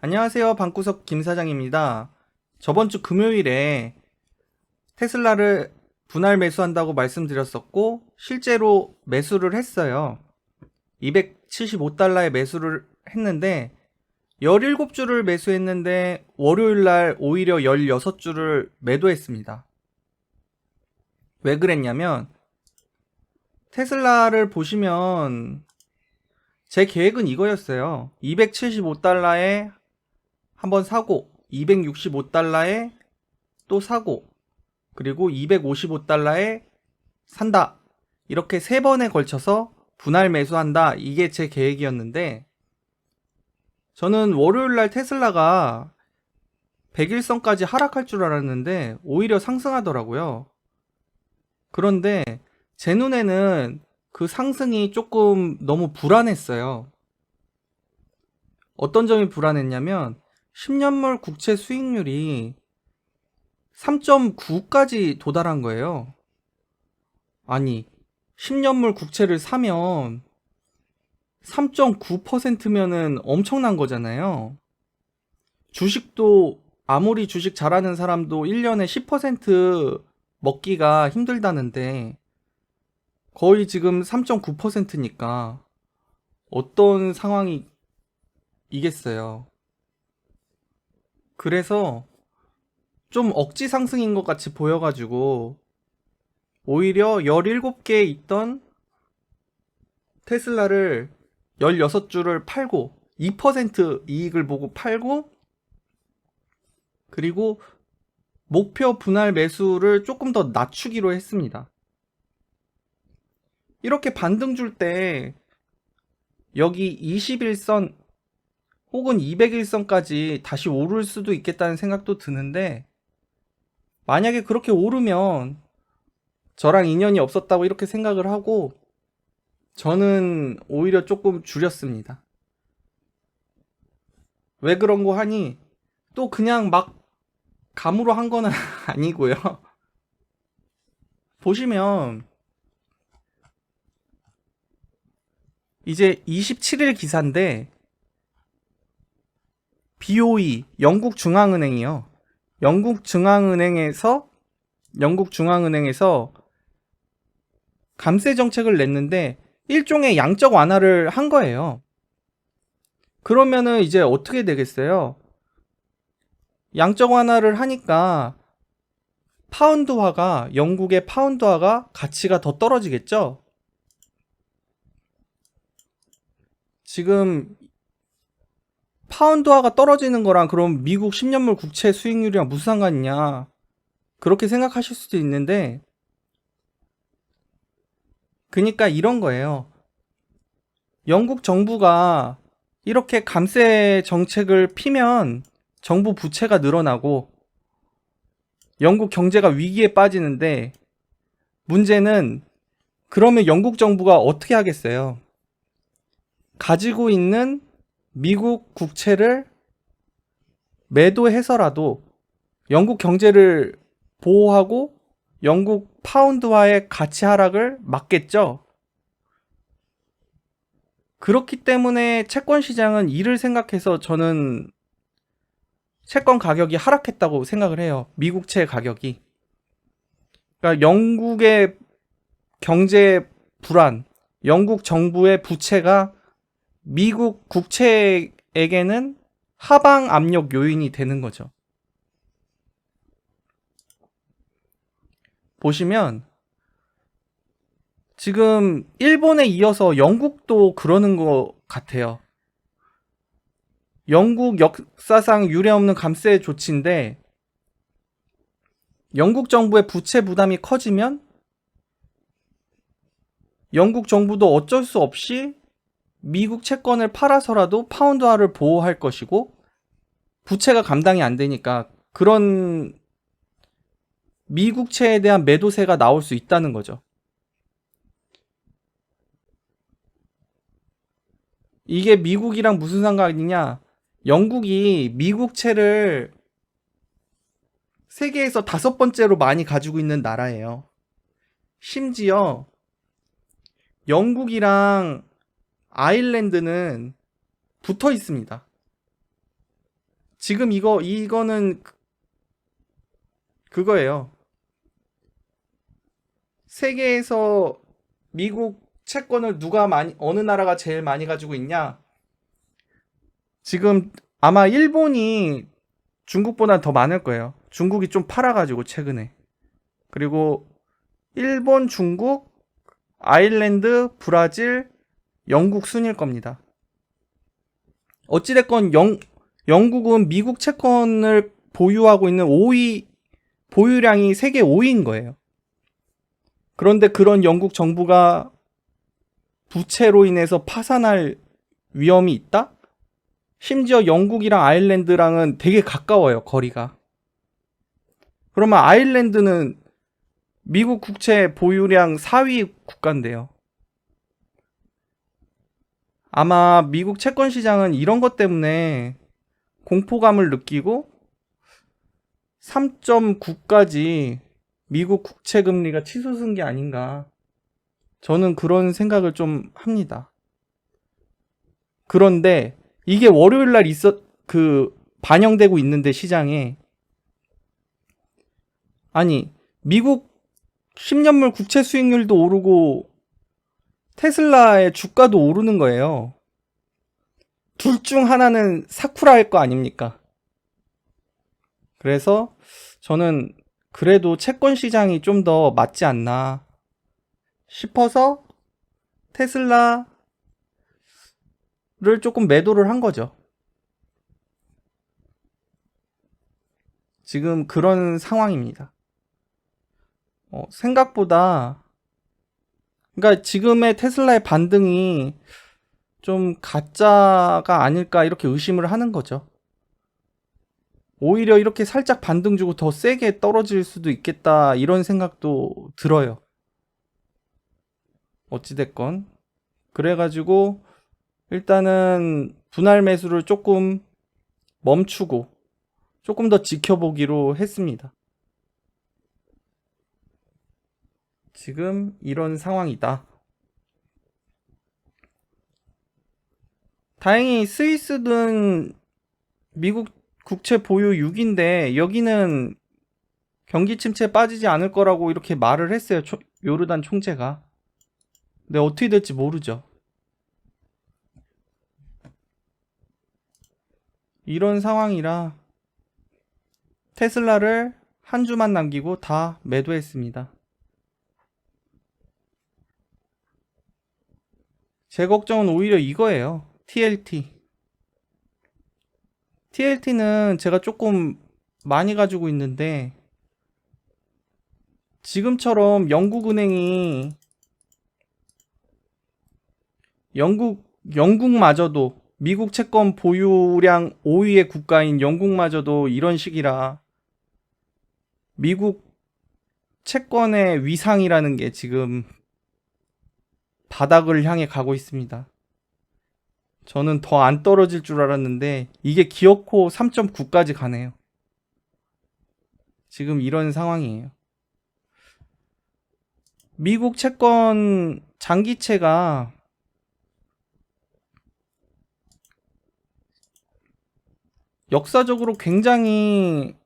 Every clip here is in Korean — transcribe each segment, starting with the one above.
안녕하세요. 방구석 김 사장입니다. 저번 주 금요일에 테슬라를 분할 매수한다고 말씀드렸었고, 실제로 매수를 했어요. 275달러에 매수를 했는데, 17주를 매수했는데, 월요일날 오히려 16주를 매도했습니다. 왜 그랬냐면, 테슬라를 보시면, 제 계획은 이거였어요. 275달러에 한번 사고, 265달러에 또 사고, 그리고 255달러에 산다. 이렇게 3번에 걸쳐서 분할 매수한다. 이게 제 계획이었는데, 저는 월요일날 테슬라가 100일선까지 하락할 줄 알았는데 오히려 상승하더라고요. 그런데 제 눈에는 그 상승이 조금 너무 불안했어요. 어떤 점이 불안했냐면 10년물 국채 수익률이 3.9까지 도달한 거예요. 아니, 10년물 국채를 사면 3.9%면은 엄청난 거잖아요. 주식도 아무리 주식 잘하는 사람도 1년에 10% 먹기가 힘들다는데 거의 지금 3.9%니까 어떤 상황이 이겠어요. 그래서 좀 억지 상승인 것 같이 보여가지고 오히려 17개 있던 테슬라를 16주를 팔고 2% 이익을 보고 팔고, 그리고 목표 분할 매수를 조금 더 낮추기로 했습니다. 이렇게 반등 줄 때 여기 21선 혹은 200일선까지 다시 오를 수도 있겠다는 생각도 드는데, 만약에 그렇게 오르면 저랑 인연이 없었다고 이렇게 생각을 하고 저는 오히려 조금 줄였습니다. 왜 그런 거 하니, 또 그냥 막 감으로 한 건 아니고요. 보시면 이제 27일 기사인데, BOE 영국 중앙은행이요. 영국 중앙은행에서 감세 정책을 냈는데 일종의 양적 완화를 한 거예요. 그러면은 이제 어떻게 되겠어요? 양적 완화를 하니까 영국의 파운드화가 가치가 더 떨어지겠죠? 지금 파운드화가 떨어지는 거랑 그럼 미국 10년물 국채 수익률이랑 무슨 상관이냐, 그렇게 생각하실 수도 있는데, 그러니까 이런 거예요. 영국 정부가 이렇게 감세 정책을 피면 정부 부채가 늘어나고 영국 경제가 위기에 빠지는데, 문제는 그러면 영국 정부가 어떻게 하겠어요? 가지고 있는 미국 국채를 매도해서라도 영국 경제를 보호하고 영국 파운드화의 가치 하락을 막겠죠. 그렇기 때문에 채권 시장은 이를 생각해서 저는 채권 가격이 하락했다고 생각을 해요. 미국채 가격이. 그러니까 영국의 경제 불안, 영국 정부의 부채가 미국 국채에게는 하방 압력 요인이 되는 거죠. 보시면 지금 일본에 이어서 영국도 그러는 것 같아요. 영국 역사상 유례없는 감세 조치인데, 영국 정부의 부채 부담이 커지면 영국 정부도 어쩔 수 없이 미국 채권을 팔아서라도 파운드화를 보호할 것이고, 부채가 감당이 안 되니까 그런 미국채에 대한 매도세가 나올 수 있다는 거죠. 이게 미국이랑 무슨 상관이냐? 영국이 미국채를 세계에서 5번째로 많이 가지고 있는 나라예요. 심지어 영국이랑 아일랜드는 붙어 있습니다. 지금 이거는 그거예요. 세계에서 미국 채권을 어느 나라가 제일 많이 가지고 있냐? 지금 아마 일본이 중국보다 더 많을 거예요. 중국이 좀 팔아가지고 최근에. 그리고 일본, 중국, 아일랜드, 브라질, 영국 순일 겁니다. 어찌됐건 영국은 미국 채권을 보유하고 있는 5위, 보유량이 세계 5위인 거예요. 그런데 그런 영국 정부가 부채로 인해서 파산할 위험이 있다? 심지어 영국이랑 아일랜드랑은 되게 가까워요, 거리가. 그러면 아일랜드는 미국 국채 보유량 4위 국가인데요. 아마 미국 채권 시장은 이런 것 때문에 공포감을 느끼고 3.9까지 미국 국채 금리가 치솟은 게 아닌가. 저는 그런 생각을 좀 합니다. 그런데 이게 월요일 날 반영되고 있는데 시장에, 아니 미국 10년물 국채 수익률도 오르고 테슬라의 주가도 오르는 거예요. 둘 중 하나는 사쿠라일 거 아닙니까? 그래서 저는 그래도 채권 시장이 좀 더 맞지 않나 싶어서 테슬라를 조금 매도를 한 거죠. 지금 그런 상황입니다. 생각보다, 그러니까 지금의 테슬라의 반등이 좀 가짜가 아닐까 이렇게 의심을 하는 거죠. 오히려 이렇게 살짝 반등 주고 더 세게 떨어질 수도 있겠다 이런 생각도 들어요. 어찌됐건 그래가지고 일단은 분할 매수를 조금 멈추고 조금 더 지켜보기로 했습니다. 지금 이런 상황이다. 다행히 스위스든 미국 국채 보유 6인데 여기는 경기 침체에 빠지지 않을 거라고 이렇게 말을 했어요. 요르단 총재가. 근데 어떻게 될지 모르죠. 이런 상황이라 테슬라를 한 주만 남기고 다 매도했습니다. 제 걱정은 오히려 이거예요. TLT는 제가 조금 많이 가지고 있는데 지금처럼 영국마저도 미국 채권 보유량 5위의 국가인 영국마저도 이런 식이라 미국 채권의 위상이라는 게 지금 바닥을 향해 가고 있습니다. 저는 더 안 떨어질 줄 알았는데 이게 기어코 3.9까지 가네요. 지금 이런 상황이에요. 미국 채권 장기채가 역사적으로 굉장히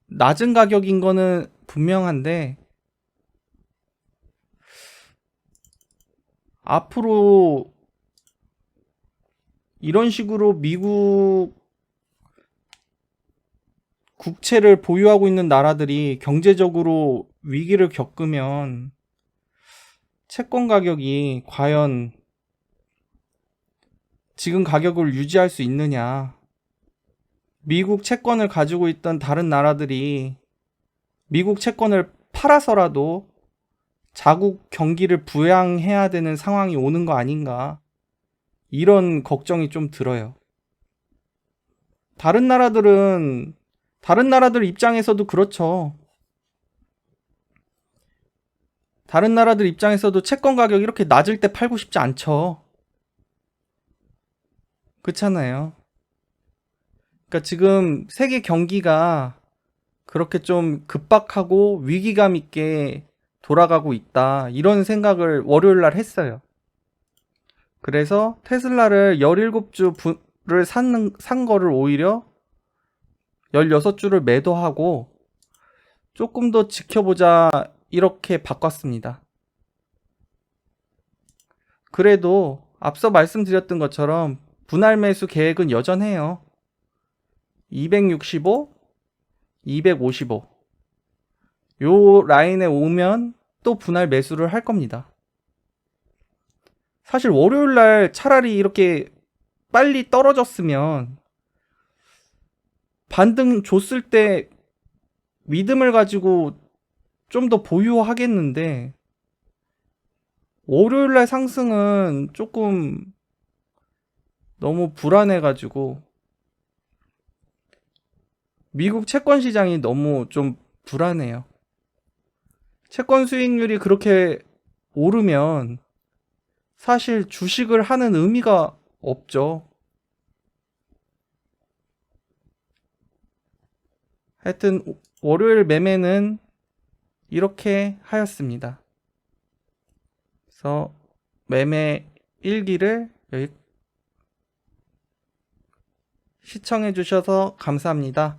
낮은 가격인 거는 분명한데 앞으로 이런 식으로 미국 국채를 보유하고 있는 나라들이 경제적으로 위기를 겪으면 채권 가격이 과연 지금 가격을 유지할 수 있느냐. 미국 채권을 가지고 있던 다른 나라들이 미국 채권을 팔아서라도 자국 경기를 부양해야 되는 상황이 오는 거 아닌가. 이런 걱정이 좀 들어요. 다른 나라들 입장에서도 그렇죠. 다른 나라들 입장에서도 채권 가격 이렇게 낮을 때 팔고 싶지 않죠. 그렇잖아요. 그러니까 지금 세계 경기가 그렇게 좀 급박하고 위기감 있게 돌아가고 있다. 이런 생각을 월요일 날 했어요. 그래서 테슬라를 17주를 산 거를 오히려 16주를 매도하고 조금 더 지켜보자 이렇게 바꿨습니다. 그래도 앞서 말씀드렸던 것처럼 분할 매수 계획은 여전해요. 265, 255. 요 라인에 오면 또 분할 매수를 할 겁니다. 사실 월요일 날 차라리 이렇게 빨리 떨어졌으면 반등 줬을 때 믿음을 가지고 좀 더 보유하겠는데, 월요일 날 상승은 조금 너무 불안해가지고 미국 채권 시장이 너무 좀 불안해요. 채권 수익률이 그렇게 오르면 사실 주식을 하는 의미가 없죠. 하여튼 월요일 매매는 이렇게 하였습니다. 그래서 매매 일기를 여기 시청해 주셔서 감사합니다.